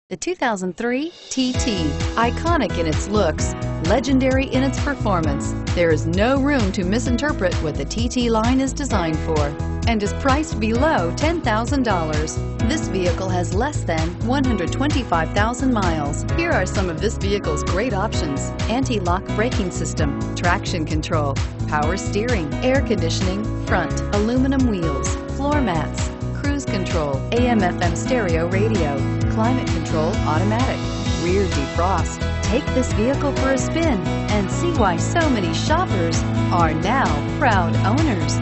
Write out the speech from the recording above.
The 2003 TT. Iconic in its looks, legendary in its performance, there is no room to misinterpret what the TT line is designed for and is priced below $10,000. This vehicle has less than 125,000 miles. Here are some of this vehicle's great options: anti-lock braking system, traction control, power steering, air conditioning, front, aluminum wheels, floor mats, cruise control, AM/FM stereo radio, climate control automatic, rear defrost. Take this vehicle for a spin and see why so many shoppers are now proud owners.